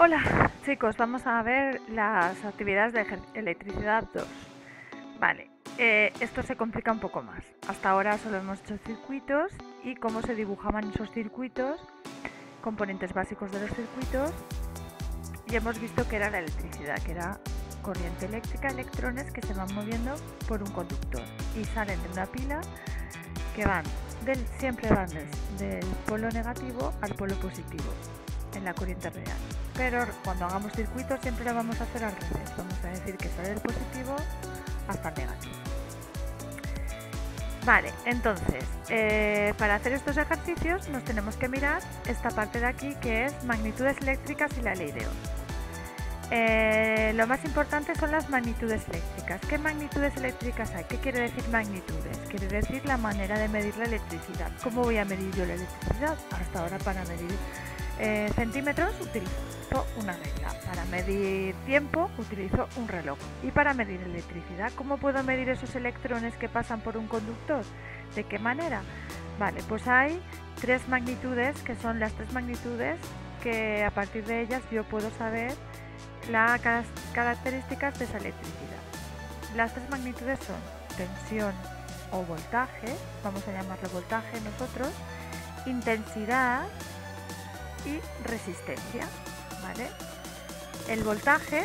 Hola chicos, vamos a ver las actividades de electricidad 2. Vale, esto se complica un poco más. Hasta ahora solo hemos hecho circuitos y cómo se dibujaban esos circuitos, componentes básicos de los circuitos, y hemos visto que era la electricidad, que era corriente eléctrica, electrones que se van moviendo por un conductor y salen de una pila que siempre van del polo negativo al polo positivo en la corriente real. Pero cuando hagamos circuitos siempre lo vamos a hacer al revés. Vamos a decir que sale del positivo hasta el negativo. Vale, entonces, para hacer estos ejercicios nos tenemos que mirar esta parte de aquí que es magnitudes eléctricas y la ley de Ohm. Lo más importante son las magnitudes eléctricas. ¿Qué magnitudes eléctricas hay? ¿Qué quiere decir magnitudes? Quiere decir la manera de medir la electricidad. ¿Cómo voy a medir yo la electricidad? Hasta ahora para medir centímetros utilizo una regla, para medir tiempo utilizo un reloj y para medir electricidad, ¿cómo puedo medir esos electrones que pasan por un conductor? ¿De qué manera? Vale, pues hay tres magnitudes que son las tres magnitudes que a partir de ellas yo puedo saber las características de esa electricidad. Las tres magnitudes son tensión o voltaje, vamos a llamarlo voltaje nosotros, intensidad y resistencia, ¿vale? El voltaje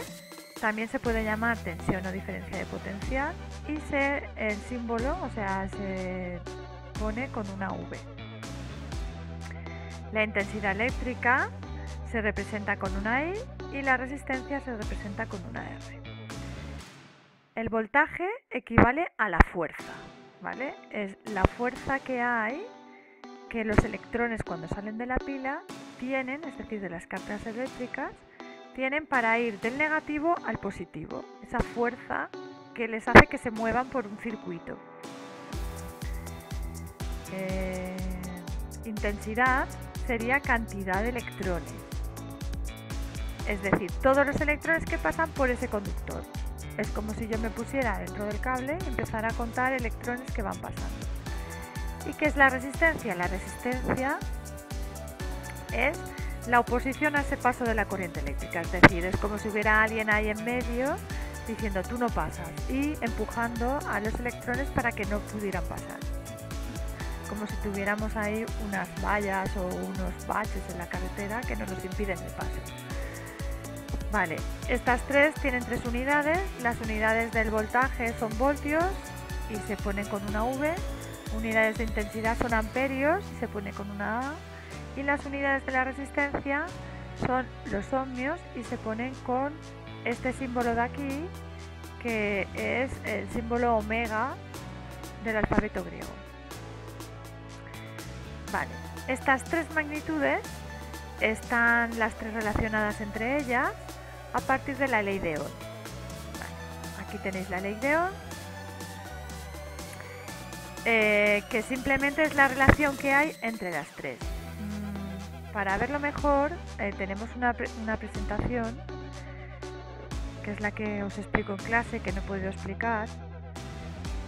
también se puede llamar tensión o diferencia de potencial y el símbolo, o sea, se pone con una V. La intensidad eléctrica se representa con una I y la resistencia se representa con una R. El voltaje equivale a la fuerza, ¿vale? Es la fuerza que hay que los electrones cuando salen de la pila tienen, es decir, de las cargas eléctricas, tienen para ir del negativo al positivo. Esa fuerza que les hace que se muevan por un circuito. Intensidad sería cantidad de electrones. Es decir, todos los electrones que pasan por ese conductor. Es como si yo me pusiera dentro del cable y empezara a contar electrones que van pasando. ¿Y qué es la resistencia? La resistencia es la oposición a ese paso de la corriente eléctrica, es decir, es como si hubiera alguien ahí en medio diciendo tú no pasas y empujando a los electrones para que no pudieran pasar, como si tuviéramos ahí unas vallas o unos baches en la carretera que nos los impiden el paso. Vale, estas tres tienen tres unidades, las unidades del voltaje son voltios y se ponen con una V, unidades de intensidad son amperios y se pone con una A, y las unidades de la resistencia son los ohmios y se ponen con este símbolo de aquí que es el símbolo omega del alfabeto griego. Vale, estas tres magnitudes están las tres relacionadas entre ellas a partir de la ley de Ohm. Vale, aquí tenéis la ley de Ohm, que simplemente es la relación que hay entre las tres. Para verlo mejor tenemos una presentación que es la que os explico en clase, que no he podido explicar.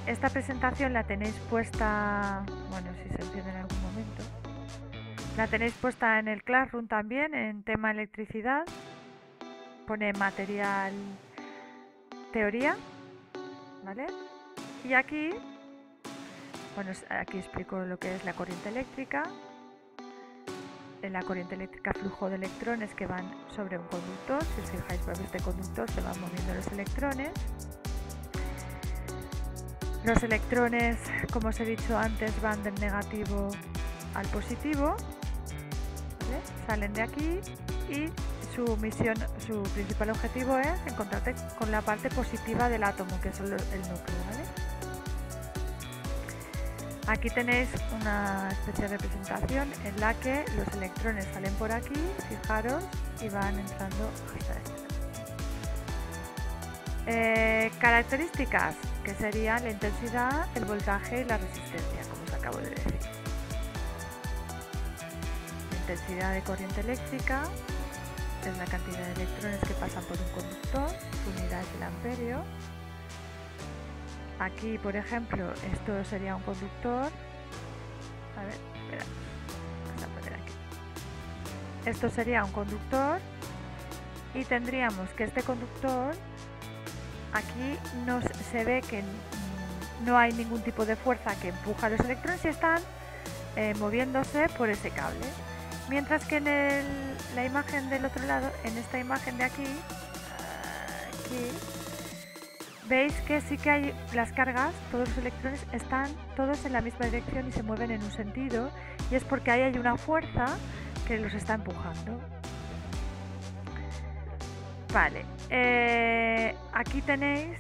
Esta presentación la tenéis puesta, bueno, si se enciende en algún momento, la tenéis puesta en el Classroom también, en tema electricidad, pone material teoría, ¿vale? Y aquí, bueno, aquí explico lo que es la corriente eléctrica. En la corriente eléctrica, flujo de electrones que van sobre un conductor. Si os fijáis, por este conductor se van moviendo los electrones. Los electrones, como os he dicho antes, van del negativo al positivo, ¿vale? Salen de aquí y su principal objetivo es encontrarte con la parte positiva del átomo, que es el núcleo, ¿vale? Aquí tenéis una especie de representación en la que los electrones salen por aquí, fijaros, y van entrando hasta este. Características, que serían la intensidad, el voltaje y la resistencia, como os acabo de decir. La intensidad de corriente eléctrica es la cantidad de electrones que pasan por un conductor, su unidad es el amperio. Aquí, por ejemplo, esto sería un conductor. A ver, espera, vamos a poner aquí. Esto sería un conductor y tendríamos que este conductor, aquí se ve que no hay ningún tipo de fuerza que empuja a los electrones y están moviéndose por ese cable. Mientras que en la imagen del otro lado, en esta imagen de aquí, veis que sí que hay las cargas, todos los electrones están todos en la misma dirección y se mueven en un sentido, y es porque ahí hay una fuerza que los está empujando. Vale, aquí tenéis,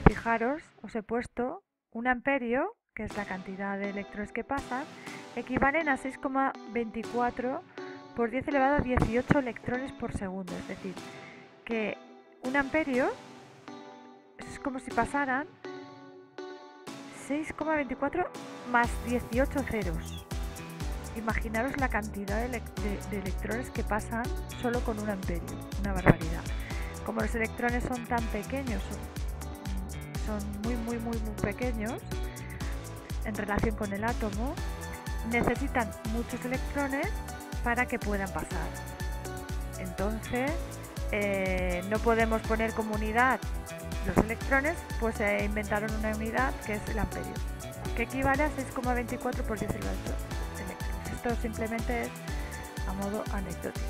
fijaros, os he puesto 1 amperio, que es la cantidad de electrones que pasan, equivalen a 6,24 por 10 elevado a 18 electrones por segundo. Es decir, que 1 amperio es como si pasaran 6,24 más 18 ceros. Imaginaros la cantidad de electrones que pasan solo con 1 amperio, una barbaridad. Como los electrones son tan pequeños, son muy pequeños en relación con el átomo, necesitan muchos electrones para que puedan pasar. Entonces, no podemos poner como unidad los electrones, pues se inventaron una unidad que es el amperio, que equivale a 6,24 por 10 elevado a 8 electrones. Esto simplemente es a modo anecdótico.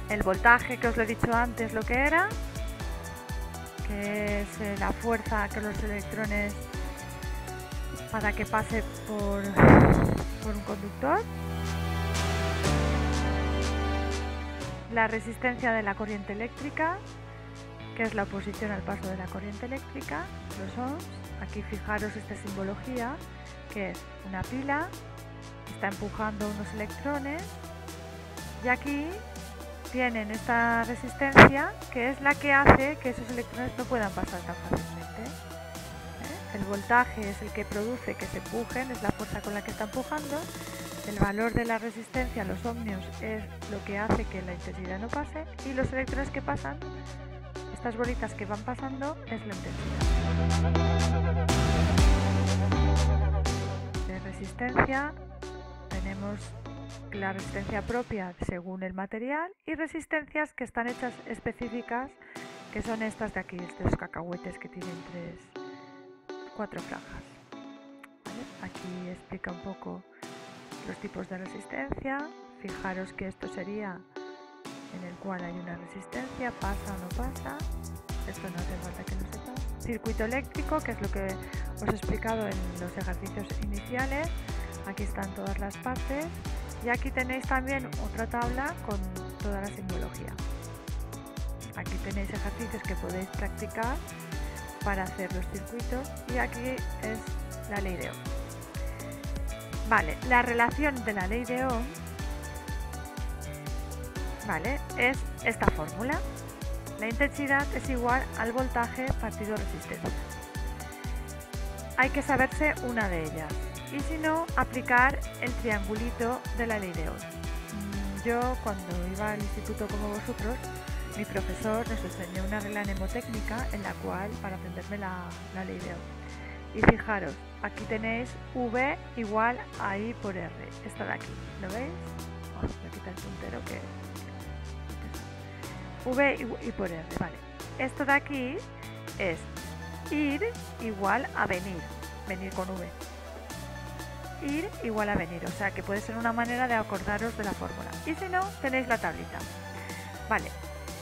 El voltaje, que os lo he dicho antes lo que era, que es la fuerza que los electrones para que pase por un conductor. La resistencia de la corriente eléctrica, que es la oposición al paso de la corriente eléctrica, los ohms. Aquí fijaros esta simbología, que es una pila, está empujando unos electrones, y aquí tienen esta resistencia, que es la que hace que esos electrones no puedan pasar tan fácilmente. El voltaje es el que produce que se empujen, es la fuerza con la que está empujando. El valor de la resistencia, los ohmios, es lo que hace que la intensidad no pase, y los electrones que pasan, estas bolitas que van pasando, es la intensidad. De resistencia tenemos la resistencia propia según el material y resistencias que están hechas específicas, que son estas de aquí, estos cacahuetes que tienen 4 franjas. ¿Vale? Aquí explica un poco los tipos de resistencia. Fijaros que esto sería en el cual hay una resistencia, pasa o no pasa. Esto no hace falta que lo sepas. Circuito eléctrico, que es lo que os he explicado en los ejercicios iniciales. Aquí están todas las partes. Y aquí tenéis también otra tabla con toda la simbología. Aquí tenéis ejercicios que podéis practicar para hacer los circuitos, y aquí es la ley de Ohm. Vale, la relación de la ley de Ohm, vale, es esta fórmula. La intensidad es igual al voltaje partido resistencia. Hay que saberse una de ellas, y si no, aplicar el triangulito de la ley de Ohm. Yo, cuando iba al instituto como vosotros, mi profesor nos enseñó una regla mnemotécnica en la cual, para aprenderme la ley de Ohm. Y fijaros, aquí tenéis V igual a I por R. Esta de aquí, ¿lo veis? Oh, me quita el puntero que... V y por R, vale. Esto de aquí es ir igual a venir, venir con V. Ir igual a venir, o sea que puede ser una manera de acordaros de la fórmula. Y si no, tenéis la tablita. Vale,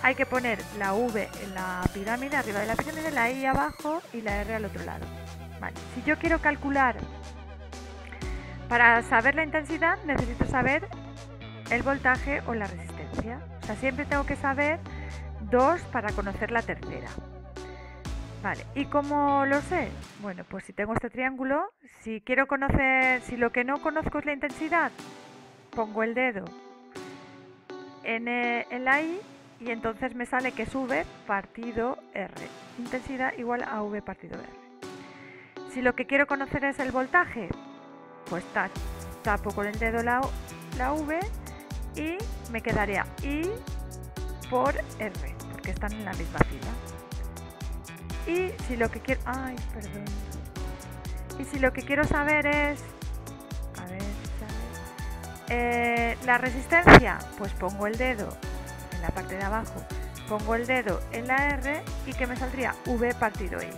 hay que poner la V en la pirámide, arriba de la pirámide, la I abajo y la R al otro lado. Vale, si yo quiero calcular, para saber la intensidad necesito saber el voltaje o la resistencia. O sea, siempre tengo que saber 2 para conocer la tercera. Vale, ¿y cómo lo sé? Bueno, pues si tengo este triángulo, si quiero conocer, si lo que no conozco es la intensidad, pongo el dedo en la I y entonces me sale que es V partido R. Intensidad igual a V partido R. Si lo que quiero conocer es el voltaje, pues tapo con el dedo la V y me quedaría I por R, porque están en la misma fila. Y si lo que quiero... Ay, perdón. Y si lo que quiero saber es... A ver, la resistencia, pues pongo el dedo en la parte de abajo, pongo el dedo en la R y que me saldría V partido I.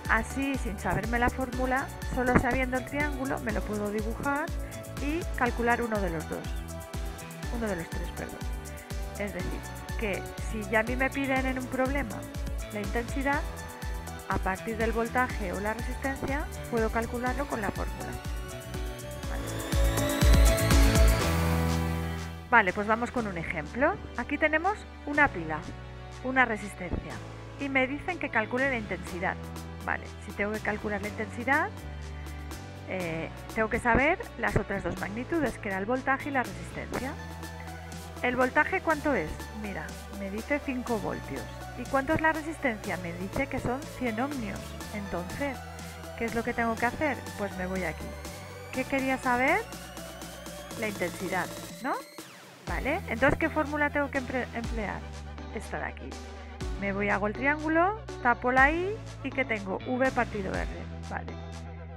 Así, sin saberme la fórmula, solo sabiendo el triángulo, me lo puedo dibujar y calcular uno de los tres, perdón. Es decir, que si ya a mí me piden en un problema la intensidad, a partir del voltaje o la resistencia, puedo calcularlo con la fórmula. Vale, pues vamos con un ejemplo. Aquí tenemos una pila, una resistencia, y me dicen que calcule la intensidad. Vale, si tengo que calcular la intensidad, tengo que saber las otras dos magnitudes, que era el voltaje y la resistencia. ¿El voltaje cuánto es? Mira, me dice 5 voltios. ¿Y cuánto es la resistencia? Me dice que son 100 ohmios. Entonces, ¿qué es lo que tengo que hacer? Pues me voy aquí. ¿Qué quería saber? La intensidad, ¿no? Vale, entonces ¿qué fórmula tengo que emplear? Esta de aquí. Me voy, hago el triángulo, tapo la I y que tengo V partido R. Vale.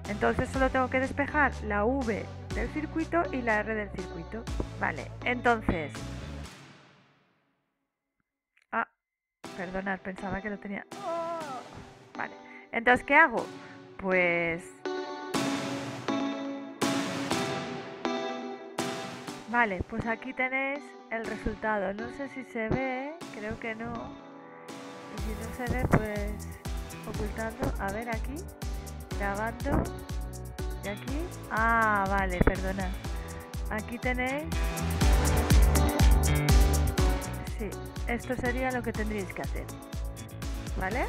Entonces solo tengo que despejar la V del circuito y la R del circuito. Vale, entonces... perdonad, pensaba que lo tenía... Vale, entonces ¿qué hago? Pues... Vale, pues aquí tenéis el resultado. No sé si se ve, creo que no. Y si no se ve, pues ocultando. A ver, aquí, grabando. Y aquí. Ah, vale, perdona. Aquí tenéis. Sí, esto sería lo que tendríais que hacer. ¿Vale?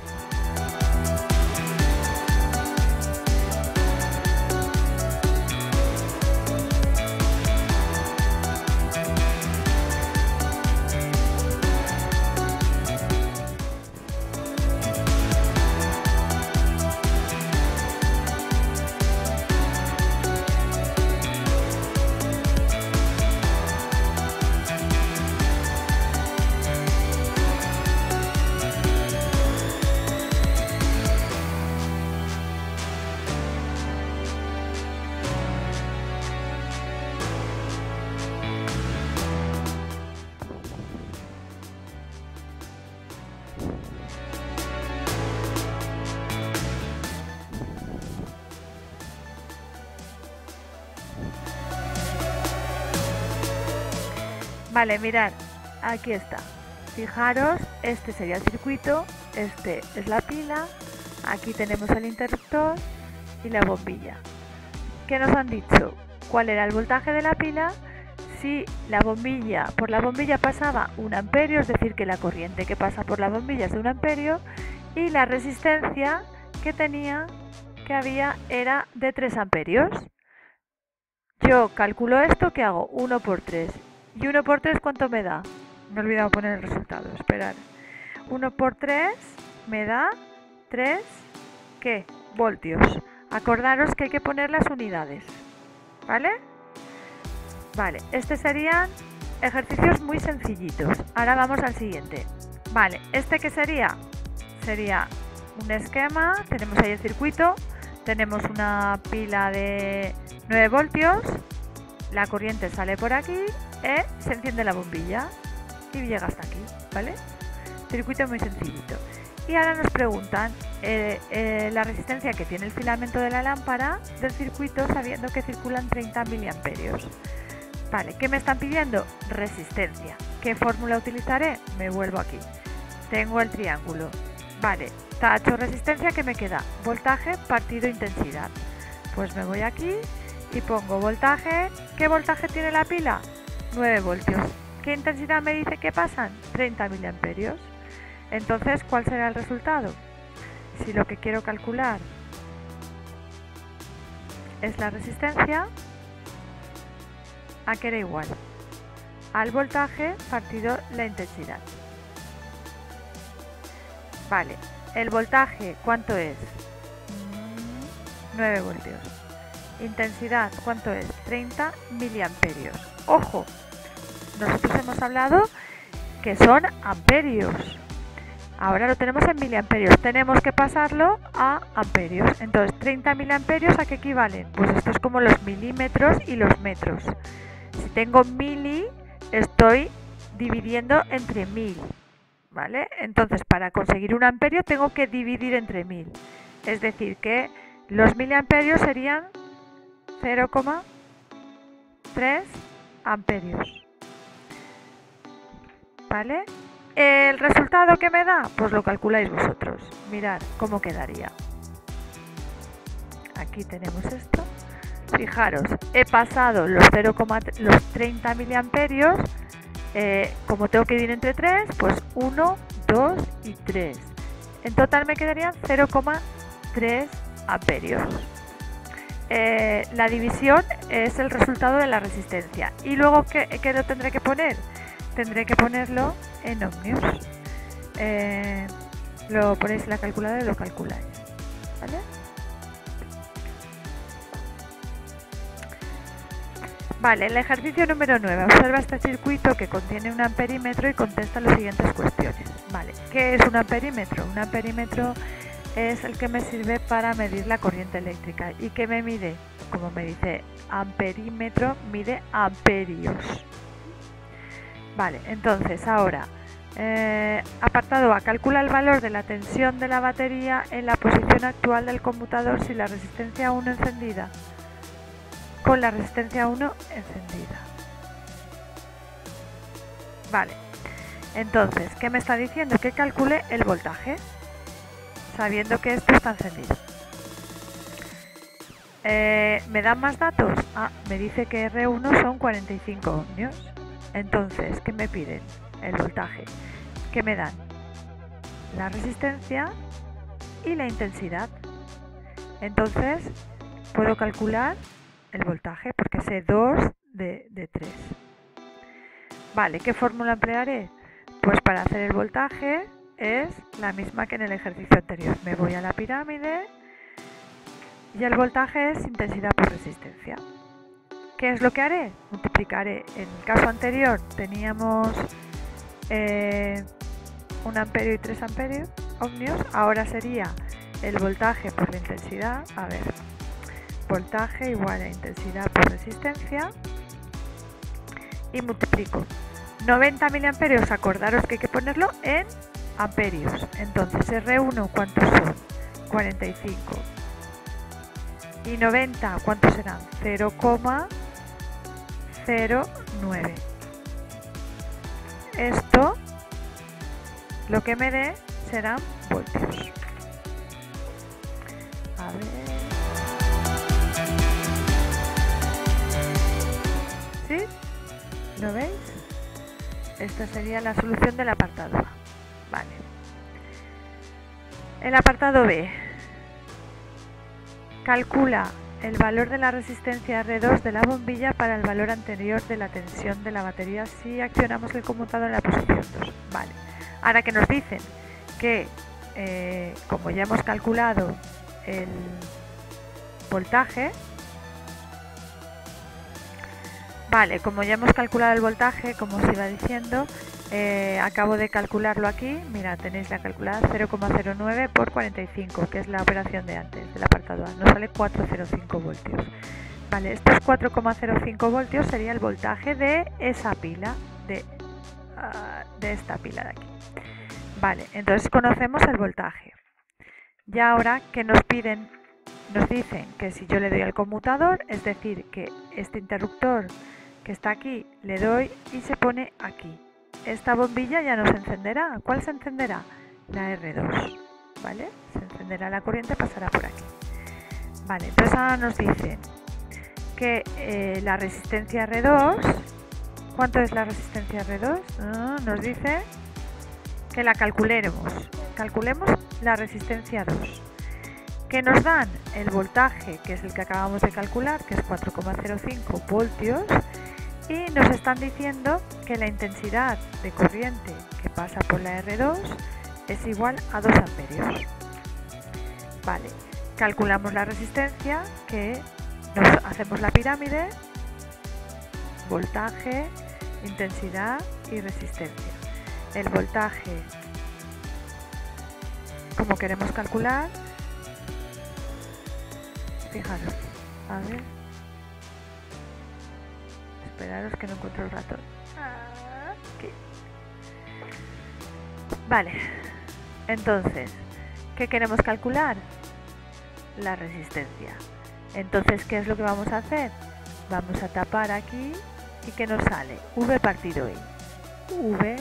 Vale, mirad, aquí está. Fijaros, este sería el circuito, este es la pila, aquí tenemos el interruptor y la bombilla. ¿Qué nos han dicho? ¿Cuál era el voltaje de la pila? Si por la bombilla pasaba 1 amperio, es decir, que la corriente que pasa por la bombilla es de 1 amperio, y la resistencia que había era de 3 amperios. Yo calculo esto, ¿qué hago? 1 por 3. ¿Y 1 por 3 cuánto me da? Me he olvidado poner el resultado, esperad. 1 por 3 me da 3, ¿qué? Voltios. Acordaros que hay que poner las unidades, ¿vale? Vale, estos serían ejercicios muy sencillitos. Ahora vamos al siguiente. Vale, ¿este qué sería? Sería un esquema, tenemos ahí el circuito, tenemos una pila de 9 voltios, la corriente sale por aquí, se enciende la bombilla y llega hasta aquí, ¿vale? Circuito muy sencillito. Y ahora nos preguntan la resistencia que tiene el filamento de la lámpara del circuito sabiendo que circulan 30 miliamperios. Vale, ¿qué me están pidiendo? Resistencia. ¿Qué fórmula utilizaré? Me vuelvo aquí. Tengo el triángulo. Vale, tacho resistencia, ¿qué me queda? Voltaje partido intensidad. Pues me voy aquí y pongo voltaje. ¿Qué voltaje tiene la pila? 9 voltios. ¿Qué intensidad me dice que pasan? 30 miliamperios. Entonces, ¿cuál será el resultado? Si lo que quiero calcular es la resistencia, ¿a qué era igual? Al voltaje partido la intensidad. Vale, el voltaje, ¿cuánto es? 9 voltios. Intensidad, ¿cuánto es? 30 miliamperios. ¡Ojo! Nosotros hemos hablado que son amperios. Ahora lo tenemos en miliamperios. Tenemos que pasarlo a amperios. Entonces, 30 miliamperios, ¿a qué equivalen? Pues esto es como los milímetros y los metros. Si tengo mili, estoy dividiendo entre 1000, ¿vale? Entonces, para conseguir un amperio tengo que dividir entre 1000. Es decir, que los miliamperios serían 0,3 amperios. ¿Vale? El resultado que me da, pues lo calculáis vosotros. Mirad cómo quedaría. Aquí tenemos esto. Fijaros, he pasado los 30 miliamperios. Como tengo que dividir entre 3, pues 1, 2 y 3. En total me quedarían 0,3 amperios. La división es el resultado de la resistencia. Y luego, ¿qué lo tendré que poner? Tendré que ponerlo en ohmios. Lo ponéis en la calculadora y lo calculáis. ¿Vale? Vale, el ejercicio número 9. Observa este circuito que contiene un amperímetro y contesta las siguientes cuestiones. Vale, ¿qué es un amperímetro? Un amperímetro es el que me sirve para medir la corriente eléctrica. ¿Y qué me mide? Como me dice amperímetro, mide amperios. Vale, entonces ahora, apartado A, calcula el valor de la tensión de la batería en la posición actual del conmutador si la resistencia 1 encendida. Con la resistencia 1 encendida. Vale, entonces, ¿qué me está diciendo? Que calcule el voltaje, sabiendo que esto está encendido. ¿Me dan más datos? Me dice que R1 son 45 ohmios. Entonces, ¿qué me piden? El voltaje. ¿Qué me dan? La resistencia y la intensidad. Entonces, puedo calcular el voltaje porque sé 2 de 3. Vale, ¿qué fórmula emplearé? Pues para hacer el voltaje es la misma que en el ejercicio anterior. Me voy a la pirámide y el voltaje es intensidad por resistencia. ¿Qué es lo que haré? Multiplicaré. En el caso anterior teníamos 1 amperio y 3 amperios ohmios. Ahora sería el voltaje por la intensidad. A ver, voltaje igual a intensidad por resistencia. Y multiplico. 90 miliamperios, acordaros que hay que ponerlo en amperios. Entonces, R1, ¿cuántos son? 45. Y 90, ¿cuántos serán? 0,09. Esto, lo que me dé, serán voltios. A ver. ¿Sí? ¿Lo veis? Esta sería la solución del apartado A. Vale. El apartado B. Calcula el valor de la resistencia R2 de la bombilla para el valor anterior de la tensión de la batería si accionamos el conmutador en la posición 2. Vale. Ahora que nos dicen que, como ya hemos calculado el voltaje, vale, como ya hemos calculado el voltaje, como os iba diciendo, acabo de calcularlo aquí. Mira, tenéis la calculada 0,09 por 45, que es la operación de antes, del apartado A. Nos sale 405 voltios. Vale, estos 4,05 voltios sería el voltaje de esa pila, de esta pila de aquí. Vale, entonces conocemos el voltaje. Y ahora que nos piden, nos dicen que si yo le doy al conmutador, es decir, que este interruptor que está aquí, le doy y se pone aquí. Esta bombilla ya no se encenderá. ¿Cuál se encenderá? La R2, ¿vale? Se encenderá la corriente, pasará por aquí. Vale, entonces ahora nos dicen que la resistencia R2, ¿cuánto es la resistencia R2? Nos dice que la calculemos la resistencia 2. Que nos dan el voltaje, que es el que acabamos de calcular, que es 4,05 voltios, y nos están diciendo que la intensidad de corriente que pasa por la R2 es igual a 2 amperios. Vale, calculamos la resistencia, que nos hacemos la pirámide, voltaje, intensidad y resistencia. El voltaje, como queremos calcular, fijaros, a ver, esperaros que no encuentro el ratón. Aquí. Vale, entonces, ¿qué queremos calcular? La resistencia. Entonces, ¿qué es lo que vamos a hacer? Vamos a tapar aquí y ¿qué nos sale? V partido I. V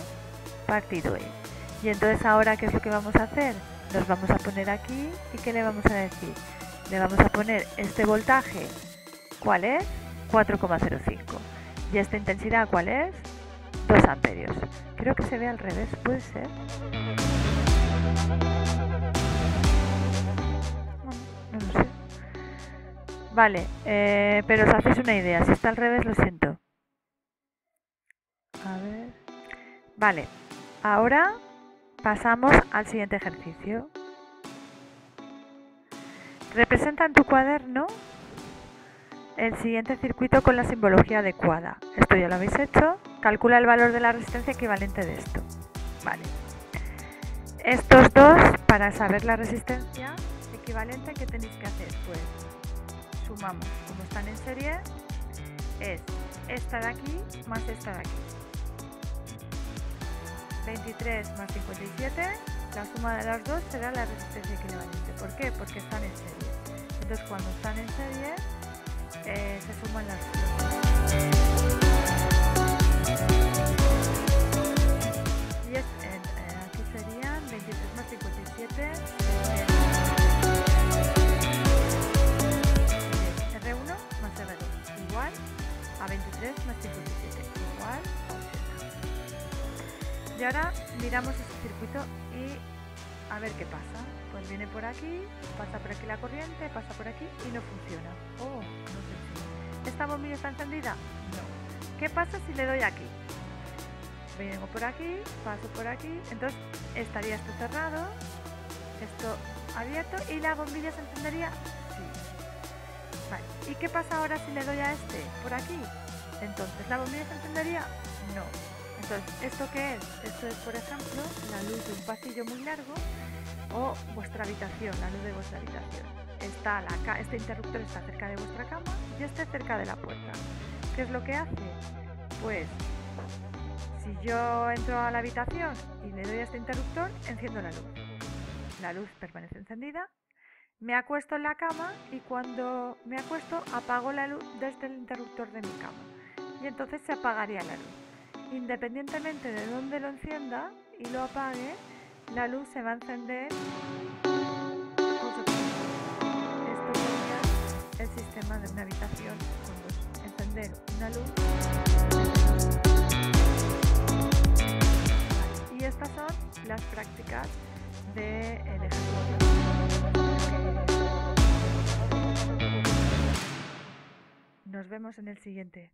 partido I. Y entonces ahora, ¿qué es lo que vamos a hacer? Nos vamos a poner aquí y ¿qué le vamos a decir? Le vamos a poner este voltaje, ¿cuál es? 4,05. ¿Y esta intensidad cuál es? 2 amperios. Creo que se ve al revés, ¿puede ser? No lo sé. Vale, pero os hacéis una idea. Si está al revés, lo siento. A ver. Vale, ahora pasamos al siguiente ejercicio. Representa en tu cuaderno el siguiente circuito con la simbología adecuada. Esto ya lo habéis hecho. Calcula el valor de la resistencia equivalente de esto. Vale. Estos dos, para saber la resistencia equivalente, ¿qué tenéis que hacer? Pues sumamos, como están en serie, es esta de aquí más esta de aquí. 23 más 57, la suma de las dos será la resistencia equivalente. ¿Por qué? Porque están en serie. Entonces cuando están en serie, se suman las dos. Y aquí serían 23 más 57. R1 más R2 igual a 23 más 57 igual a 80. Y ahora miramos este circuito y a ver qué pasa. Pues viene por aquí, pasa por aquí la corriente, pasa por aquí y no funciona. Oh, no funciona. ¿Esta bombilla está encendida? No. ¿Qué pasa si le doy aquí? Vengo por aquí, paso por aquí, entonces estaría esto cerrado, esto abierto y la bombilla se encendería. Sí. Vale. ¿Y qué pasa ahora si le doy a este por aquí? Entonces, ¿la bombilla se encendería? No. Entonces, ¿esto qué es? Esto es, por ejemplo, la luz de un pasillo muy largo o vuestra habitación, la luz de vuestra habitación. Este interruptor está cerca de vuestra cama y este cerca de la puerta. ¿Qué es lo que hace? Pues, si yo entro a la habitación y le doy a este interruptor, enciendo la luz. La luz permanece encendida. Me acuesto en la cama y cuando me acuesto apago la luz desde el interruptor de mi cama. Y entonces se apagaría la luz. Independientemente de dónde lo encienda y lo apague, la luz se va a encender. Esto sería el sistema de una habitación con luz. Encender una luz. Y estas son las prácticas del ejercicio. Nos vemos en el siguiente.